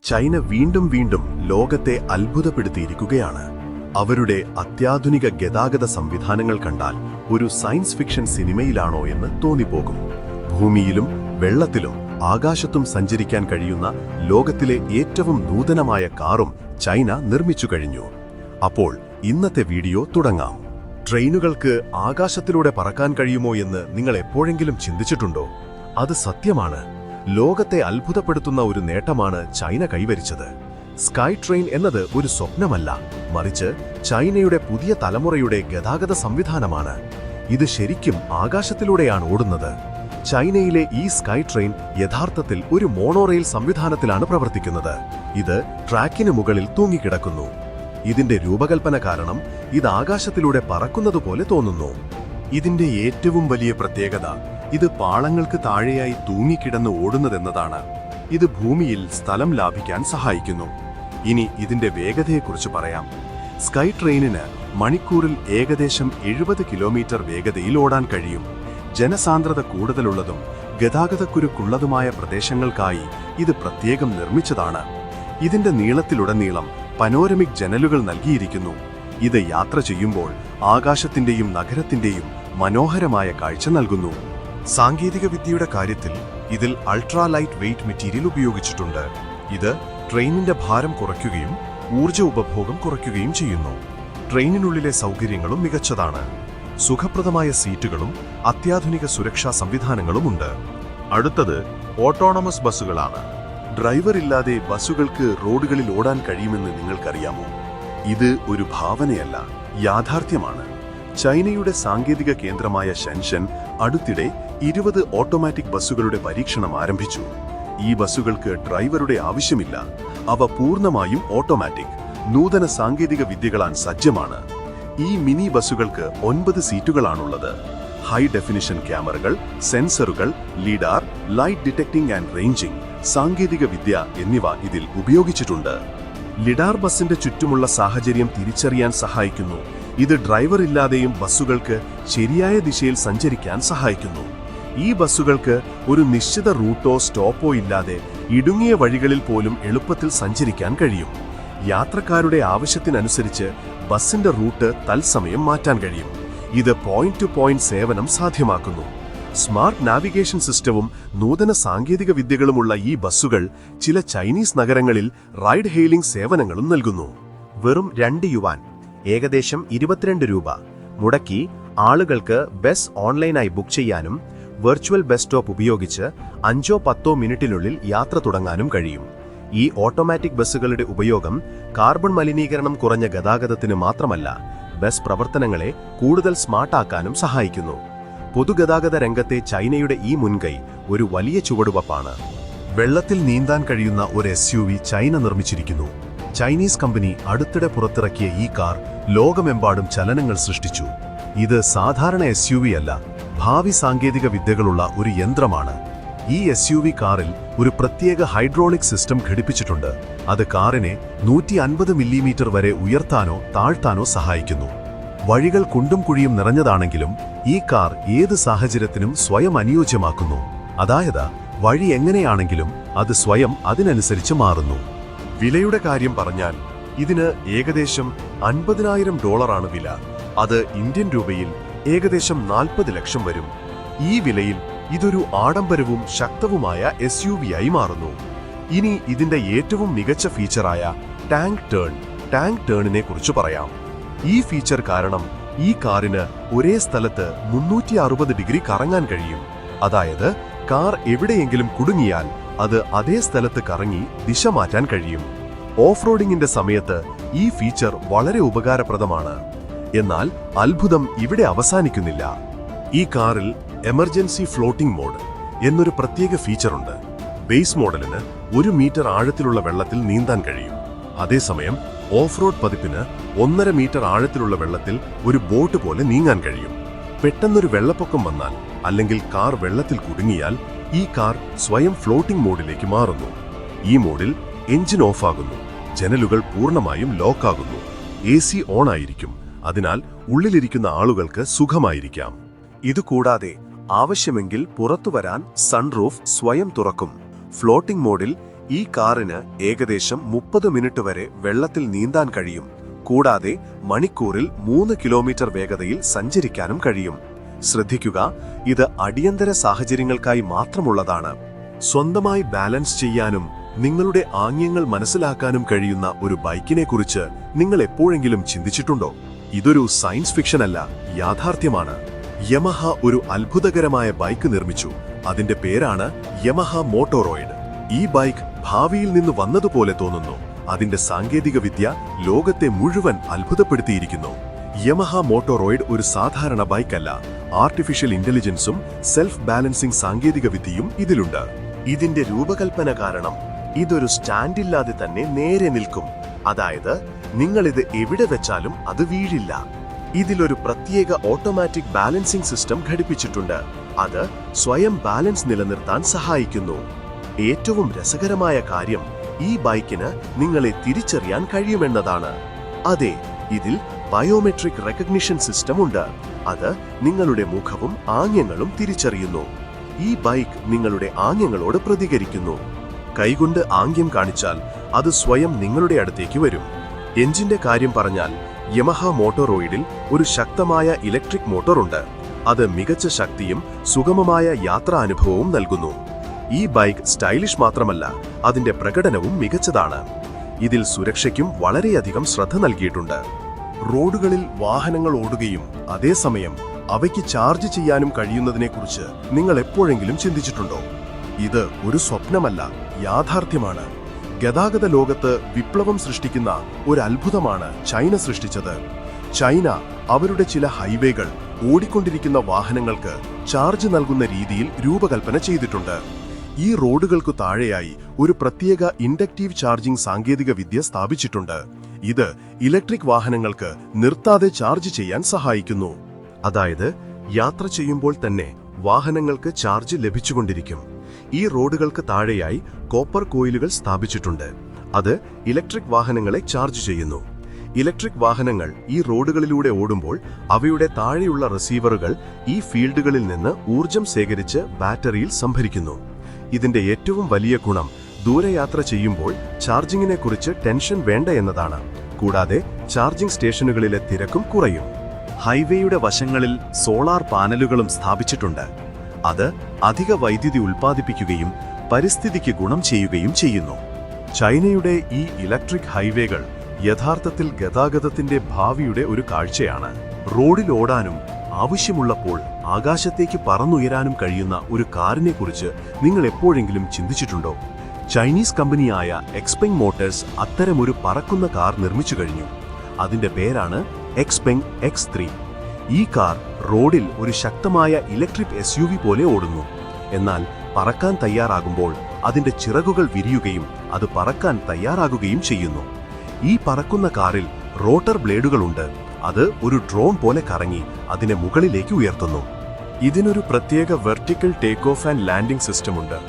China വീണ്ടും വീണ്ടും ലോകത്തെ അത്ഭുതപ്പെടുത്തിയിരിക്കുകയാണ്. അവരുടെ അത്യാധുനിക ഗതാഗത സംവിധാനങ്ങൾ കണ്ടാൽ ഒരു സയൻസ് ഫിക്ഷൻ സിനിമയിലാണോ എന്ന് തോന്നിപ്പോകും. ഭൂമിയിലും വെള്ളത്തിലും ആകാശത്തും സഞ്ചരിക്കാൻ കഴിയുന്ന ലോകത്തിലെ ഏറ്റവും നൂതനമായ കാറും ചൈന നിർമ്മിച്ചു കഴിഞ്ഞു. അപ്പോൾ ഇന്നത്തെ വീഡിയോ തുടങ്ങാം. ട്രെയിനുകൾക്ക് ആകാശത്തിലൂടെ പറക്കാൻ കഴിയുമോ എന്ന് നിങ്ങൾ എപ്പോഴെങ്കിലും ചിന്തിച്ചിട്ടുണ്ടോ? അത് സത്യമാണ്. ലോകത്തെ അത്ഭുതപ്പെടുത്തുന്ന ഒരു നേട്ടമാണ് ചൈന കൈവരിച്ചത്. സ്കൈ ട്രെയിൻ എന്നത് ഒരു സ്വപ്നമല്ല, മറിച്ച് ചൈനയുടെ പുതിയ തലമുറയുടെ ഗതാഗത സംവിധാനമാണ്. ഇത് ശരിക്കും ആകാശത്തിലൂടെയാണ് ഓടുന്നത്. ചൈനയിലെ ഈ സ്കൈ ട്രെയിൻ യഥാർത്ഥത്തിൽ ഒരു മോണോറെയിൽ സംവിധാനത്തിലാണ് പ്രവർത്തിക്കുന്നത്. ഇത് ട്രാക്കിന് മുകളിൽ തൂങ്ങിക്കിടക്കുന്നു. ഇതിന്റെ രൂപകൽപ്പന കാരണം ഇത് ആകാശത്തിലൂടെ പറക്കുന്നതുപോലെ തോന്നുന്നു. ഇതിന്റെ ഏറ്റവും വലിയ പ്രത്യേകത ഇത് പാളങ്ങൾക്ക് താഴെയായി തൂങ്ങിക്കിടന്ന് ഓടുന്നതെന്നതാണ്. ഇത് ഭൂമിയിൽ സ്ഥലം ലാഭിക്കാൻ സഹായിക്കുന്നു. ഇനി ഇതിന്റെ വേഗതയെക്കുറിച്ച് പറയാം. സ്കൈ ട്രെയിനിന് മണിക്കൂറിൽ ഏകദേശം 70 കിലോമീറ്റർ വേഗതയിൽ ഓടാൻ കഴിയും. ജനസാന്ദ്രത കൂടുതലുള്ളതും ഗതാഗതക്കുരുക്കുള്ളതുമായ പ്രദേശങ്ങൾക്കായി ഇത് പ്രത്യേകം നിർമ്മിച്ചതാണ്. ഇതിന്റെ നീളത്തിലുടനീളം പനോരമിക് ജനലുകൾ നൽകിയിരിക്കുന്നു. ഇത് യാത്ര ചെയ്യുമ്പോൾ ആകാശത്തിന്റെയും നഗരത്തിന്റെയും മനോഹരമായ കാഴ്ച നൽകുന്നു. സാങ്കേതികവിദ്യയുടെ കാര്യത്തിൽ ഇതിൽ അൾട്രാ ലൈറ്റ് വെയ്റ്റ് മെറ്റീരിയൽ ഉപയോഗിച്ചിട്ടുണ്ട്. ഇത് ട്രെയിനിന്റെ ഭാരം കുറയ്ക്കുകയും ഊർജ്ജ ഉപഭോഗം കുറയ്ക്കുകയും ചെയ്യുന്നു. ട്രെയിനിനുള്ളിലെ സൗകര്യങ്ങളും മികച്ചതാണ്. സുഖപ്രദമായ സീറ്റുകളും അത്യാധുനിക സുരക്ഷാ സംവിധാനങ്ങളുമുണ്ട്. അടുത്തത് ഓട്ടോണമസ് ബസ്സുകളാണ്. ഡ്രൈവർ ഇല്ലാതെ ബസ്സുകൾക്ക് റോഡുകളിൽ ഓടാൻ കഴിയുമെന്ന് നിങ്ങൾക്കറിയാമോ? ഇത് ഒരു ഭാവനയല്ല, യാഥാർത്ഥ്യമാണ്. ചൈനയുടെ സാങ്കേതിക കേന്ദ്രമായ ഷെൻഷെൻ അടുത്തിടെ 20 ഓട്ടോമാറ്റിക് ബസ്സുകളുടെ പരീക്ഷണം ആരംഭിച്ചു. ഈ ബസ്സുകൾക്ക് ഡ്രൈവറുടെ ആവശ്യമില്ല. അവ പൂർണ്ണമായും ഓട്ടോമാറ്റിക്, നൂതന സാങ്കേതിക വിദ്യകളാൽ സജ്ജമാണ്. ഈ മിനി ബസ്സുകൾക്ക് 9 സീറ്റുകളാണുള്ളത്. ഹൈ ഡെഫിനിഷൻ ക്യാമറകൾ, സെൻസറുകൾ, lidar, light detecting and ranging സാങ്കേതിക വിദ്യ എന്നിവ ഇതിൽ ഉപയോഗിച്ചിട്ടുണ്ട്. ലിഡാർ ബസിന്റെ ചുറ്റുമുള്ള സാഹചര്യം തിരിച്ചറിയാൻ സഹായിക്കുന്നു. ഇത് ഡ്രൈവർ ഇല്ലാതെയും ബസ്സുകൾക്ക് ശരിയായ ദിശയിൽ സഞ്ചരിക്കാൻ സഹായിക്കുന്നു. ഈ ബസ്സുകൾക്ക് ഒരു നിശ്ചിത റൂട്ടോ സ്റ്റോപ്പോ ഇല്ലാതെ ഇടുങ്ങിയ വഴികളിൽ പോലും എളുപ്പത്തിൽ സഞ്ചരിക്കാൻ കഴിയും. യാത്രക്കാരുടെ ആവശ്യത്തിനനുസരിച്ച് ബസിന്റെ റൂട്ട് തത്സമയം മാറ്റാൻ കഴിയും. ഇത് പോയിന്റ് ടു പോയിന്റ് സേവനം സാധ്യമാക്കുന്നു. സ്മാർട്ട് നാവിഗേഷൻ സിസ്റ്റവും നൂതന സാങ്കേതിക വിദ്യകളുമുള്ള ഈ ബസ്സുകൾ ചില ചൈനീസ് നഗരങ്ങളിൽ റൈഡ് ഹെയിലിംഗ് സേവനങ്ങളും നൽകുന്നു. വെറും 2 യുവാൻ, ഏകദേശം 22 രൂപ മുടക്കി ആളുകൾക്ക് ബസ് ഓൺലൈനായി ബുക്ക് ചെയ്യാനും വെർച്വൽ ബസ് സ്റ്റോപ്പ് ഉപയോഗിച്ച് 5-10 മിനിറ്റിനുള്ളിൽ യാത്ര തുടങ്ങാനും കഴിയും. ഈ ഓട്ടോമാറ്റിക് ബസ്സുകളുടെ ഉപയോഗം കാർബൺ മലിനീകരണം കുറഞ്ഞ ഗതാഗതത്തിന് മാത്രമല്ല, ബസ് പ്രവർത്തനങ്ങളെ കൂടുതൽ സ്മാർട്ടാക്കാനും സഹായിക്കുന്നു. പൊതുഗതാഗത രംഗത്തെ ചൈനയുടെ ഈ മുൻകൈ ഒരു വലിയ ചുവടുവപ്പാണ്. വെള്ളത്തിൽ നീന്താൻ കഴിയുന്ന ഒരു SUV ചൈന നിർമ്മിച്ചിരിക്കുന്നു. ചൈനീസ് കമ്പനി അടുത്തിടെ പുറത്തിറക്കിയ ഈ കാർ ലോകമെമ്പാടും ചലനങ്ങൾ സൃഷ്ടിച്ചു. ഇത് സാധാരണ SUV അല്ല, ഭാവി സാങ്കേതിക വിദ്യകളുള്ള ഒരു യന്ത്രമാണ്. ഈ SUV കാറിൽ ഒരു പ്രത്യേക ഹൈഡ്രോളിക് സിസ്റ്റം ഘടിപ്പിച്ചിട്ടുണ്ട്. അത് കാറിനെ 150 മില്ലിമീറ്റർ വരെ ഉയർത്താനോ താഴ്ത്താനോ സഹായിക്കുന്നു. വഴികൾ കുണ്ടും കുഴിയും നിറഞ്ഞതാണെങ്കിലും ഈ കാർ ഏത് സാഹചര്യത്തിനും സ്വയം അനുയോജ്യമാക്കുന്നു. അതായത് വഴി എങ്ങനെയാണെങ്കിലും അത് സ്വയം അതിനനുസരിച്ച് മാറുന്നു. വിലയുടെ കാര്യം പറഞ്ഞാൽ ഇതിന് ഏകദേശം $50,000 വില. അത് ഇന്ത്യൻ രൂപയിൽ ഏകദേശം 40 ലക്ഷം വരും. ഈ വിലയിൽ ഇതൊരു ആഡംബരവും ശക്തവുമായ SUV ആയി മാറുന്നു. ഇനി ഇതിന്റെ ഏറ്റവും മികച്ച ഫീച്ചറായ ടാങ്ക് ടേണിനെ കുറിച്ച് പറയാം. ഈ ഫീച്ചർ കാരണം ഈ കാറിന് ഒരേ സ്ഥലത്ത് 360 ഡിഗ്രി കറങ്ങാൻ കഴിയും. അതായത് കാർ എവിടെയെങ്കിലും കുടുങ്ങിയാൽ അത് അതേ സ്ഥലത്ത് കറങ്ങി ദിശ മാറ്റാൻ കഴിയും. ഓഫ് റോഡിങ്ങിന്റെ സമയത്ത് ഈ ഫീച്ചർ വളരെ ഉപകാരപ്രദമാണ്. എന്നാൽ അത്ഭുതം ഇവിടെ അവസാനിക്കുന്നില്ല. ഈ കാറിൽ എമർജൻസി ഫ്ലോട്ടിംഗ് മോഡ് എന്നൊരു പ്രത്യേക ഫീച്ചറുണ്ട്. ബേസ് മോഡലിന് 1 മീറ്റർ ആഴത്തിലുള്ള വെള്ളത്തിൽ നീന്താൻ കഴിയും. അതേസമയം ഓഫ് റോഡ് പതിപ്പിന് 1.5 മീറ്റർ ആഴത്തിലുള്ള വെള്ളത്തിൽ ഒരു ബോട്ട് പോലെ നീങ്ങാൻ കഴിയും. പെട്ടെന്നൊരു വെള്ളപ്പൊക്കം വന്നാൽ അല്ലെങ്കിൽ കാർ വെള്ളത്തിൽ കുടുങ്ങിയാൽ ഈ കാർ സ്വയം ഫ്ലോട്ടിംഗ് മോഡിലേക്ക് മാറുന്നു. ഈ മോഡിൽ എഞ്ചിൻ ഓഫാകുന്നു, ജനലുകൾ പൂർണ്ണമായും ലോക്കാകുന്നു, AC ഓൺ ആയിരിക്കും. അതിനാൽ ഉള്ളിലിരിക്കുന്ന ആളുകൾക്ക് സുഖമായിരിക്കാം. ഇതുകൂടാതെ ആവശ്യമെങ്കിൽ പുറത്തുവരാൻ സൺറൂഫ് സ്വയം തുറക്കും. ഫ്ലോട്ടിംഗ് മോഡിൽ ഈ കാറിന് ഏകദേശം 30 മിനിറ്റ് വരെ വെള്ളത്തിൽ നീന്താൻ കഴിയും. കൂടാതെ മണിക്കൂറിൽ 3 കിലോമീറ്റർ വേഗതയിൽ സഞ്ചരിക്കാനും കഴിയും. ശ്രദ്ധിക്കുക, ഇത് അടിയന്തര സാഹചര്യങ്ങൾക്കായി മാത്രമുള്ളതാണ്. സ്വന്തമായി ബാലൻസ് ചെയ്യാനും നിങ്ങളുടെ ആംഗ്യങ്ങൾ മനസ്സിലാക്കാനും കഴിയുന്ന ഒരു ബൈക്കിനെക്കുറിച്ച് നിങ്ങൾ എപ്പോഴെങ്കിലും ചിന്തിച്ചിട്ടുണ്ടോ? ഇതൊരു സയൻസ് ഫിക്ഷൻ അല്ല, യാഥാർത്ഥ്യമാണ്. യമഹ ഒരു അത്ഭുതകരമായ ബൈക്ക് നിർമ്മിച്ചു. അതിന്റെ പേരാണ് യമഹ മോട്ടോറോയിഡ്. ഈ ബൈക്ക് ഭാവിയിൽ നിന്ന് വന്നതുപോലെ തോന്നുന്നു. അതിന്റെ സാങ്കേതികവിദ്യ ലോകത്തെ മുഴുവൻ അത്ഭുതപ്പെടുത്തിയിരിക്കുന്നു. യമഹ മോട്ടോറോയിഡ് ഒരു സാധാരണ ബൈക്കല്ല. ആർട്ടിഫിഷ്യൽ ഇന്റലിജൻസും സെൽഫ് ബാലൻസിംഗ് സാങ്കേതികവിദ്യയും ഇതിലുണ്ട്. ഇതിന്റെ രൂപകൽപ്പന കാരണം ഇതൊരു സ്റ്റാൻഡില്ലാതെ തന്നെ നേരെ നിൽക്കും. അതായത് നിങ്ങളിത് എവിടെ വെച്ചാലും അത് വീഴില്ല. ഇതിലൊരു പ്രത്യേക ഓട്ടോമാറ്റിക് ബാലൻസിംഗ് സിസ്റ്റം ഘടിപ്പിച്ചിട്ടുണ്ട്. അത് സ്വയം ബാലൻസ് നിലനിർത്താൻ സഹായിക്കുന്നു. ഏറ്റവും രസകരമായ കാര്യം, ഈ ബൈക്കിന് നിങ്ങളെ തിരിച്ചറിയാൻ കഴിയുമെന്നതാണ്. അതെ, ഇതിൽ ബയോമെട്രിക് റെക്കഗ്നിഷൻ സിസ്റ്റം ഉണ്ട്. അത് നിങ്ങളുടെ മുഖവും ആംഗ്യങ്ങളും തിരിച്ചറിയുന്നു. ഈ ബൈക്ക് നിങ്ങളുടെ ആംഗ്യങ്ങളോട് പ്രതികരിക്കുന്നു. കൈകൊണ്ട് ആംഗ്യം കാണിച്ചാൽ അത് സ്വയം നിങ്ങളുടെ അടുത്തേക്ക് വരും. എഞ്ചിന്റെ കാര്യം പറഞ്ഞാൽ, യമഹ മോട്ടോറോയിഡിൽ ഒരു ശക്തമായ ഇലക്ട്രിക് മോട്ടോർ ഉണ്ട്. അത് മികച്ച ശക്തിയും സുഗമമായ യാത്രാ അനുഭവവും നൽകുന്നു. ഈ ബൈക്ക് സ്റ്റൈലിഷ് മാത്രമല്ല, അതിന്റെ പ്രകടനവും മികച്ചതാണ്. ഇതിൽ സുരക്ഷയ്ക്കും വളരെയധികം ശ്രദ്ധ നൽകിയിട്ടുണ്ട്. റോഡുകളിൽ വാഹനങ്ങൾ ഓടുകയും അതേസമയം അവയ്ക്ക് ചാർജ് ചെയ്യാനും കഴിയുന്നതിനെക്കുറിച്ച് നിങ്ങൾ എപ്പോഴെങ്കിലും ചിന്തിച്ചിട്ടുണ്ടോ? ഇത് ഒരു സ്വപ്നമല്ല, യാഥാർത്ഥ്യമാണ്. ഗതാഗത ലോകത്ത് വിപ്ലവം സൃഷ്ടിക്കുന്ന ഒരു അത്ഭുതമാണ് ചൈന സൃഷ്ടിച്ചത്. ചൈന അവരുടെ ചില ഹൈവേകൾ ഓടിക്കൊണ്ടിരിക്കുന്ന വാഹനങ്ങൾക്ക് ചാർജ് നൽകുന്ന രീതിയിൽ രൂപകൽപ്പന ചെയ്തിട്ടുണ്ട്. ഈ റോഡുകൾക്കു താഴെയായി ഒരു പ്രത്യേക ഇൻഡക്റ്റീവ് ചാർജിംഗ് സാങ്കേതിക വിദ്യ സ്ഥാപിച്ചിട്ടുണ്ട്. ഇത് ഇലക്ട്രിക് വാഹനങ്ങൾക്ക് നിർത്താതെ ചാർജ് ചെയ്യാൻ സഹായിക്കുന്നു. അതായത് യാത്ര ചെയ്യുമ്പോൾ തന്നെ വാഹനങ്ങൾക്ക് ചാർജ് ലഭിച്ചുകൊണ്ടിരിക്കും. ഈ റോഡുകൾക്ക് താഴെയായി കോപ്പർ കോയിലുകൾ സ്ഥാപിച്ചിട്ടുണ്ട്. അത് ഇലക്ട്രിക് വാഹനങ്ങളെ ചാർജ് ചെയ്യുന്നു. ഇലക്ട്രിക് വാഹനങ്ങൾ ഈ റോഡുകളിലൂടെ ഓടുമ്പോൾ അവയുടെ താഴെയുള്ള റിസീവറുകൾ ഈ ഫീൽഡുകളിൽ നിന്ന് ഊർജം ശേഖരിച്ച് ബാറ്ററിയിൽ സംഭരിക്കുന്നു. ഇതിന്റെ ഏറ്റവും വലിയ ഗുണം, ദൂരയാത്ര ചെയ്യുമ്പോൾ ചാർജിങ്ങിനെക്കുറിച്ച് ടെൻഷൻ വേണ്ട എന്നതാണ്. കൂടാതെ ചാർജിംഗ് സ്റ്റേഷനുകളിലെ തിരക്കും കുറയും. ഹൈവേയുടെ വശങ്ങളിൽ സോളാർ പാനലുകളും സ്ഥാപിച്ചിട്ടുണ്ട്. അത് അധിക വൈദ്യുതി ഉൽപ്പാദിപ്പിക്കുകയും പരിസ്ഥിതിക്ക് ഗുണം ചെയ്യുകയും ചെയ്യുന്നു. ചൈനയുടെ ഈ ഇലക്ട്രിക് ഹൈവേകൾ യഥാർത്ഥത്തിൽ ഗതാഗതത്തിന്റെ ഭാവിയുടെ ഒരു കാഴ്ചയാണ്. റോഡിൽ ഓടാനും ആവശ്യമുള്ളപ്പോൾ ആകാശത്തേക്ക് പറന്നുയരാനും കഴിയുന്ന ഒരു കാറിനെക്കുറിച്ച് നിങ്ങൾ എപ്പോഴെങ്കിലും ചിന്തിച്ചിട്ടുണ്ടോ? ചൈനീസ് കമ്പനിയായ എക്സ്പെങ് മോട്ടോഴ്സ് അത്തരമൊരു പറക്കുന്ന കാർ നിർമ്മിച്ചു കഴിഞ്ഞു. അതിന്റെ പേരാണ് എക്സ്പെങ് X3. ഈ കാർ റോഡിൽ ഒരു ശക്തമായ ഇലക്ട്രിക് SUV പോലെ ഓടുന്നു. എന്നാൽ പറക്കാൻ തയ്യാറാകുമ്പോൾ അതിന്റെ ചിറകുകൾ വിരിയുകയും അത് പറക്കാൻ തയ്യാറാകുകയും ചെയ്യുന്നു. ഈ പറക്കുന്ന കാറിൽ റോട്ടർ ബ്ലേഡുകളുണ്ട്. അത് ഒരു ഡ്രോൺ പോലെ കറങ്ങി അതിനെ മുകളിലേക്ക് ഉയർത്തുന്നു. ഇതിനൊരു പ്രത്യേക vertical take off and landing സിസ്റ്റമുണ്ട്.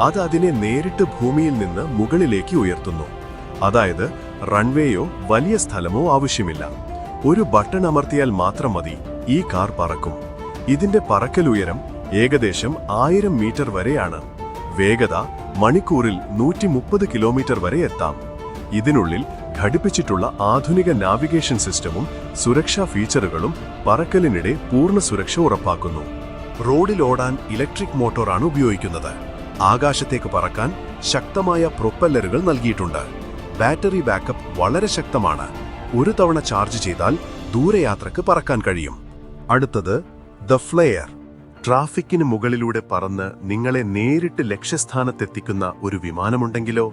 അത് അതിനെ നേരിട്ട് ഭൂമിയിൽ നിന്ന് മുകളിലേക്ക് ഉയർത്തുന്നു. അതായത് റൺവേയോ വലിയ സ്ഥലമോ ആവശ്യമില്ല. ഒരു ബട്ടൺ അമർത്തിയാൽ മാത്രം മതി, ഈ കാർ പറക്കും. ഇതിന്റെ പറക്കൽ ഉയരം ഏകദേശം 1000 മീറ്റർ വരെയാണ്. വേഗത മണിക്കൂറിൽ 130 കിലോമീറ്റർ വരെ എത്താം. ഇതിനുള്ളിൽ ഘടിപ്പിച്ചിട്ടുള്ള ആധുനിക നാവിഗേഷൻ സിസ്റ്റമും സുരക്ഷാ ഫീച്ചറുകളും പറക്കലിനിടെ പൂർണ്ണ സുരക്ഷ ഉറപ്പാക്കുന്നു. റോഡിൽ ഓടാൻ ഇലക്ട്രിക് മോട്ടോറാണ് ഉപയോഗിക്കുന്നത്. ആകാശത്തേക്ക് പറക്കാൻ ശക്തമായ പ്രൊപ്പല്ലറുകൾ നൽകിയിട്ടുണ്ട്. ബാറ്ററി ബാക്കപ്പ് വളരെ ശക്തമാണ്. ഒരു തവണ ചാർജ് ചെയ്താൽ ദൂരയാത്രക്ക് പറക്കാൻ കഴിയും. അടുത്തത് ദ ഫ്ലെയർ. ട്രാഫിക്കിന് മുകളിലൂടെ പറന്ന് നിങ്ങളെ നേരിട്ട് ലക്ഷ്യസ്ഥാനത്തെത്തിക്കുന്ന ഒരു വിമാനമുണ്ടെങ്കിലോ?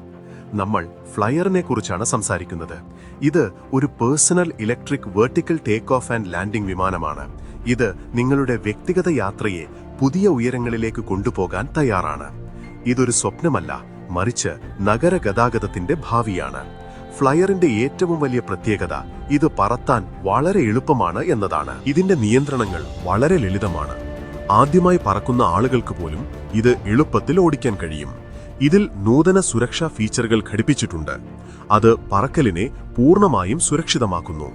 നമ്മൾ ഫ്ലയറിനെ കുറിച്ചാണ് സംസാരിക്കുന്നത്. ഇത് ഒരു personal electric vertical take off and landing വിമാനമാണ്. ഇത് നിങ്ങളുടെ വ്യക്തിഗത യാത്രയെ പുതിയ ഉയരങ്ങളിലേക്ക് കൊണ്ടുപോകാൻ തയ്യാറാണ്. ഇതൊരു സ്വപ്നമല്ല, മറിച്ച് നഗര ഗതാഗതത്തിന്റെ ഭാവിയാണ്. ഫ്ലയറിന്റെ ഏറ്റവും വലിയ പ്രത്യേകത ഇത് പറത്താൻ വളരെ എളുപ്പമാണ് എന്നതാണ്. ഇതിന്റെ നിയന്ത്രണങ്ങൾ വളരെ ലളിതമാണ്. ആദ്യമായി പറക്കുന്ന ആളുകൾക്ക് പോലും ഇത് എളുപ്പത്തിൽ ഓടിക്കാൻ കഴിയും. ഇതിൽ നൂതന സുരക്ഷാ ഫീച്ചറുകൾ ഘടിപ്പിച്ചിട്ടുണ്ട്. അത് പറക്കലിനെ പൂർണ്ണമായും സുരക്ഷിതമാക്കുന്നു.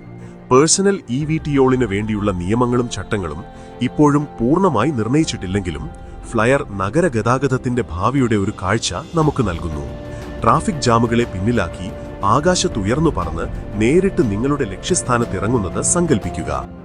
പേഴ്സണൽ EVTOളിന് വേണ്ടിയുള്ള നിയമങ്ങളും ചട്ടങ്ങളും ഇപ്പോഴും പൂർണ്ണമായി നിർണയിച്ചിട്ടില്ലെങ്കിലും ഫ്ലയർ നഗര ഗതാഗതത്തിന്റെ ഭാവിയുടെ ഒരു കാഴ്ച നമുക്ക് നൽകുന്നു. ട്രാഫിക് ജാമുകളെ പിന്നിലാക്കി ആകാശത്തുയർന്നു പറന്ന് നേരിട്ട് നിങ്ങളുടെ ലക്ഷ്യസ്ഥാനത്തിറങ്ങുന്നത് സങ്കൽപ്പിക്കുക.